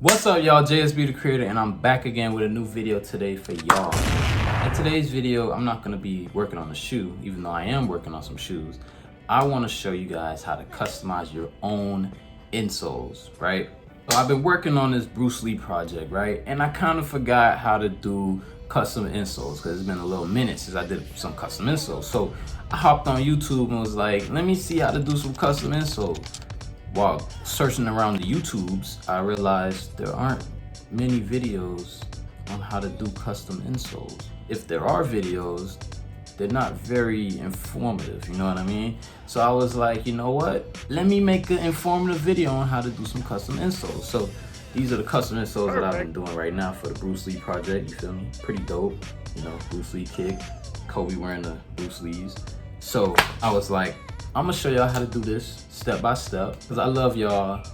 What's up, y'all? JSB the Creator, and I'm back again with a new video today for y'all. In today's video, I'm not gonna be working on the shoe, even though I am working on some shoes. I wanna show you guys how to customize your own insoles, right? So I've been working on this Bruce Lee project, right? And I kind of forgot how to do custom insoles because it's been a little minute since I did some custom insoles. So I hopped on YouTube and was like, let me see how to do some custom insoles. While searching around the YouTubes, I realized there aren't many videos on how to do custom insoles. If there are videos, they're not very informative, you know what I mean? So I was like, you know what? Let me make an informative video on how to do some custom insoles. So these are the custom insoles that I've been doing right now for the Bruce Lee project, you feel me? Pretty dope, you know, Bruce Lee kick, Kobe wearing the Bruce Lees. So I was like, I'm gonna show y'all how to do this step by step because I love y'all.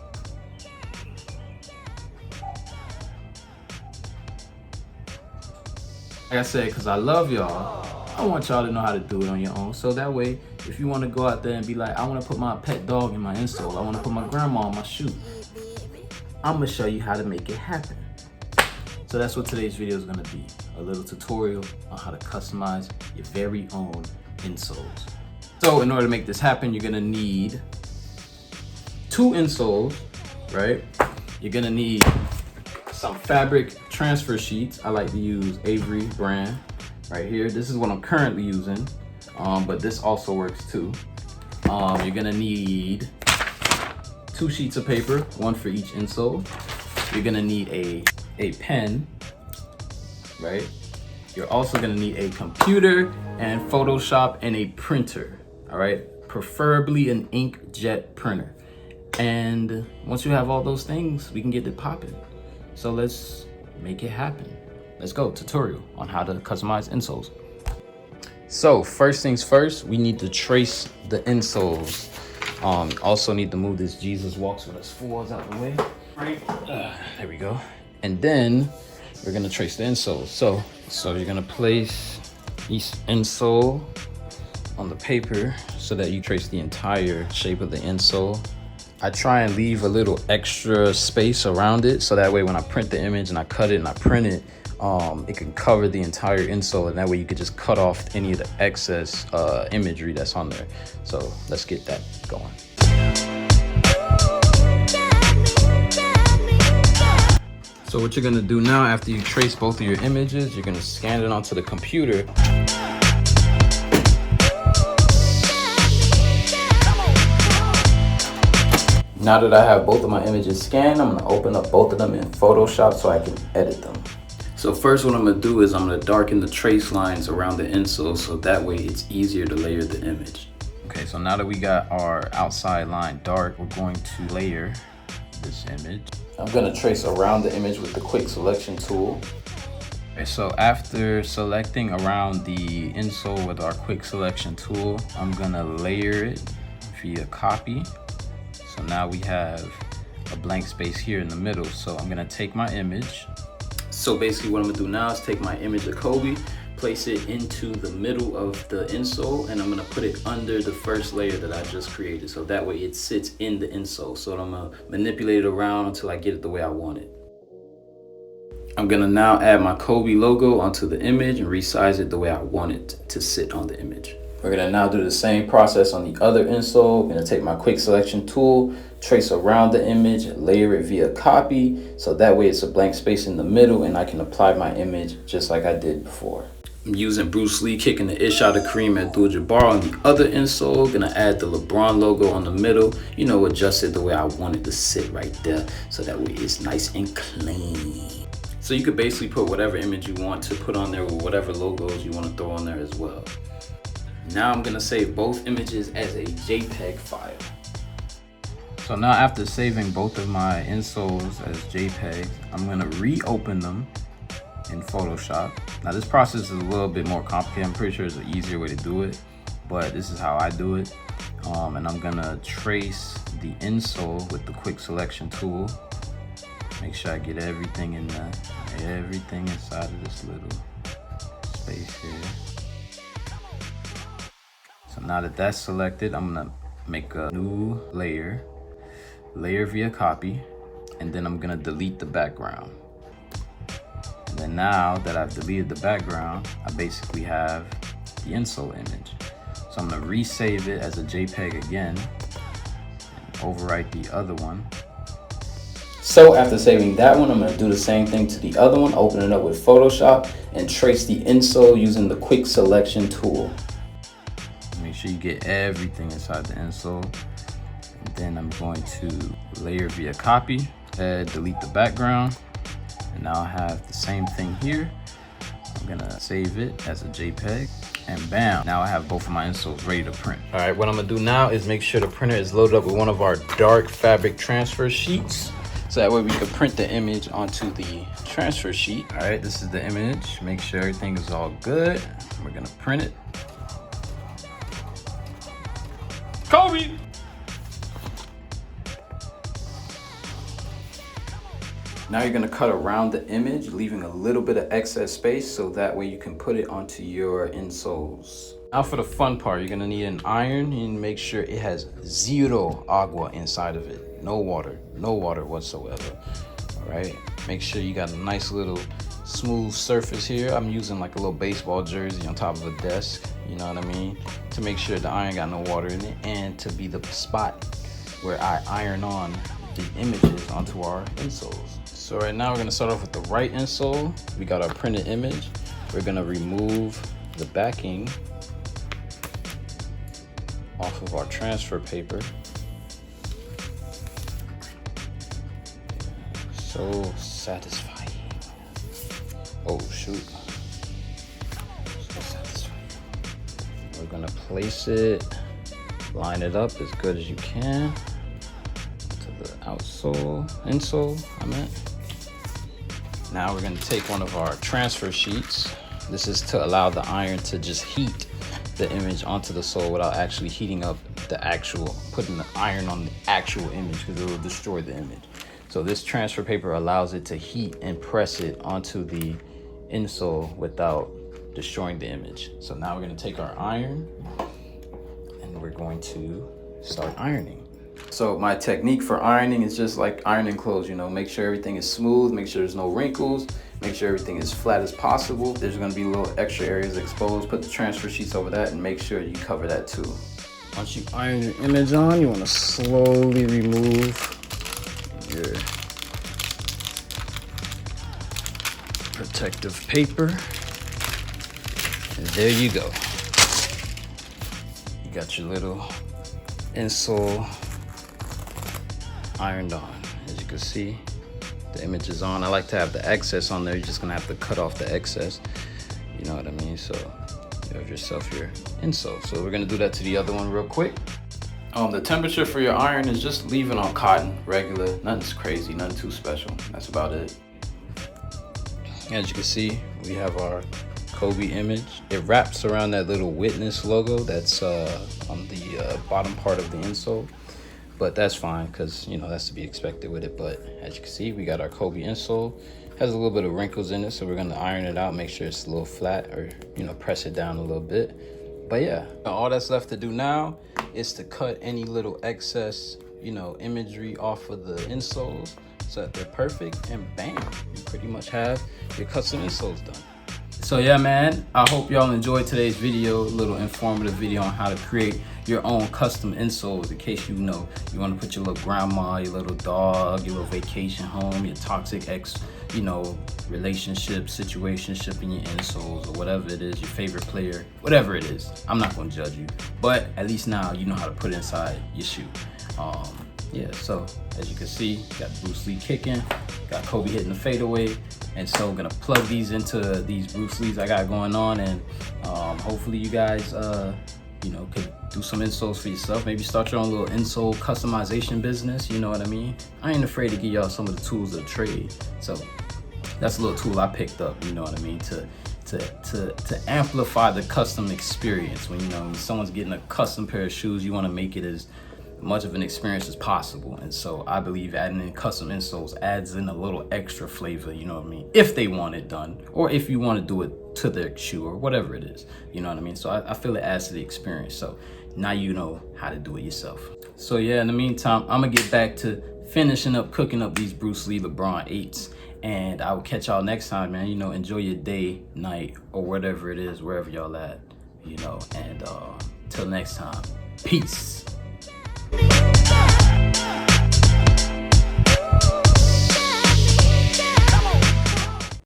Like I said, because I love y'all, I want y'all to know how to do it on your own. So that way, if you want to go out there and be like, I want to put my pet dog in my insole, I want to put my grandma on my shoe, I'm gonna show you how to make it happen. So that's what today's video is gonna be, a little tutorial on how to customize your very own insoles. So in order to make this happen, you're gonna need 2 insoles, right? You're gonna need some fabric transfer sheets. I like to use Avery brand right here. This is what I'm currently using, but this also works too. You're gonna need 2 sheets of paper, 1 for each insole. You're gonna need a pen, right? You're also gonna need a computer and Photoshop and a printer. All right, preferably an inkjet printer. And once you have all those things, we can get it popping. So let's make it happen. Let's go, tutorial on how to customize insoles. So first things first, we need to trace the insoles. Also need to move this Jesus Walks With Us 4s out the way. Right, there we go. And then we're gonna trace the insoles. So you're gonna place each insole on the paper so that you trace the entire shape of the insole. I try and leave a little extra space around it so that way when I print the image and I cut it and I print it, it can cover the entire insole, and that way you could just cut off any of the excess imagery that's on there. So let's get that going. So what you're gonna do now, after you trace both of your images, you're gonna scan it onto the computer. Now that I have both of my images scanned, I'm gonna open up both of them in Photoshop so I can edit them. So first what I'm gonna do is I'm gonna darken the trace lines around the insole so that way it's easier to layer the image. Okay, so now that we got our outside line dark, we're going to layer this image. I'm gonna trace around the image with the quick selection tool. Okay, so after selecting around the insole with our quick selection tool, I'm gonna layer it via copy. So now we have a blank space here in the middle. So I'm gonna take my image. So basically what I'm gonna do now is take my image of Kobe, place it into the middle of the insole, and I'm gonna put it under the first layer that I just created. So that way it sits in the insole. So I'm gonna manipulate it around until I get it the way I want it. I'm gonna now add my Kobe logo onto the image and resize it the way I want it to sit on the image. We're gonna now do the same process on the other insole. I'm gonna take my quick selection tool, trace around the image, layer it via copy, so that way it's a blank space in the middle and I can apply my image just like I did before. I'm using Bruce Lee kicking the ish out of Kareem Abdul-Jabbar on the other insole. Gonna add the LeBron logo on the middle, you know, adjust it the way I want it to sit right there, so that way it's nice and clean. So you could basically put whatever image you want to put on there with whatever logos you want to throw on there as well. Now I'm gonna save both images as a JPEG file. So now after saving both of my insoles as JPEGs, I'm gonna reopen them in Photoshop. Now this process is a little bit more complicated. I'm pretty sure there's an easier way to do it, but this is how I do it. And I'm gonna trace the insole with the quick selection tool. Make sure I get everything in there, everything inside of this little space here. So now that that's selected, I'm gonna make a new layer via copy, and then I'm gonna delete the background. And then now that I've deleted the background, I basically have the insole image. So I'm gonna resave it as a JPEG again, and overwrite the other one. So after saving that one, I'm gonna do the same thing to the other one, open it up with Photoshop and trace the insole using the quick selection tool. Make sure you get everything inside the insole. And then I'm going to layer via copy, delete the background. And now I have the same thing here. I'm gonna save it as a JPEG, and bam, now I have both of my insoles ready to print. All right, what I'm gonna do now is make sure the printer is loaded up with one of our dark fabric transfer sheets, so that way we can print the image onto the transfer sheet. All right, this is the image. Make sure everything is all good. We're gonna print it. Kobe! Now you're gonna cut around the image, leaving a little bit of excess space so that way you can put it onto your insoles. Now for the fun part, you're gonna need an iron and make sure it has zero agua inside of it. No water whatsoever. All right, make sure you got a nice little smooth surface here. I'm using like a little baseball jersey on top of a desk, you know what I mean? To make sure the iron got no water in it, and to be the spot where I iron on the images onto our insoles. So right now we're gonna start off with the right insole. We got our printed image. We're gonna remove the backing off of our transfer paper. So satisfying. Oh shoot. So satisfying. We're gonna place it, line it up as good as you can to the outsole, insole, I meant. Now we're gonna take one of our transfer sheets. This is to allow the iron to just heat the image onto the sole without actually heating up the actual, putting the iron on the actual image, because it will destroy the image. So this transfer paper allows it to heat and press it onto the insole without destroying the image. So now we're gonna take our iron and we're going to start ironing. So my technique for ironing is just like ironing clothes, you know, make sure everything is smooth, make sure there's no wrinkles, make sure everything is flat as possible. There's gonna be little extra areas exposed, put the transfer sheets over that and make sure you cover that too. Once you iron your image on, you wanna slowly remove your protective paper. And there you go. You got your little insole ironed on. As you can see, the image is on. I like to have the excess on there. You're just gonna have to cut off the excess. You know what I mean? So you have yourself your insole. So we're gonna do that to the other one real quick. The temperature for your iron is just leave it on cotton, regular, nothing's crazy, nothing too special. That's about it. As you can see, we have our Kobe image. It wraps around that little witness logo that's on the bottom part of the insole. But that's fine, because you know that's to be expected with it. But as you can see, we got our Kobe insole. Has a little bit of wrinkles in it, so we're gonna iron it out, make sure it's a little flat, or you know, press it down a little bit. But yeah, all that's left to do now is to cut any little excess, you know, imagery off of the insoles so that they're perfect, and bam, you pretty much have your custom insoles done. So yeah, man, I hope y'all enjoyed today's video, a little informative video on how to create your own custom insoles, in case you know you want to put your little grandma, your little dog, your little vacation home, your toxic ex, you know, relationship, situationship in your insoles, or whatever it is, your favorite player, whatever it is. I'm not going to judge you, but at least now you know how to put it inside your shoe. Yeah, so as you can see, got Bruce Lee kicking, got Kobe hitting the fadeaway, and so I'm gonna plug these into these Bruce Lees I got going on, and hopefully you guys, you know, could do some insoles for yourself. Maybe start your own little insole customization business. You know what I mean? I ain't afraid to give y'all some of the tools of the trade. So that's a little tool I picked up. You know what I mean? To amplify the custom experience. When you know when someone's getting a custom pair of shoes, you want to make it as much of an experience as possible. And so I believe adding in custom insoles adds in a little extra flavor, you know what I mean, if they want it done, or if you want to do it to their shoe or whatever it is, you know what I mean. So I feel it adds to the experience. So now you know how to do it yourself. So yeah, in the meantime, I'm gonna get back to finishing up cooking up these Bruce Lee LeBron 8s. And I will catch y'all next time, man. You know, enjoy your day, night, or whatever it is, wherever y'all at, you know. And till next time, peace.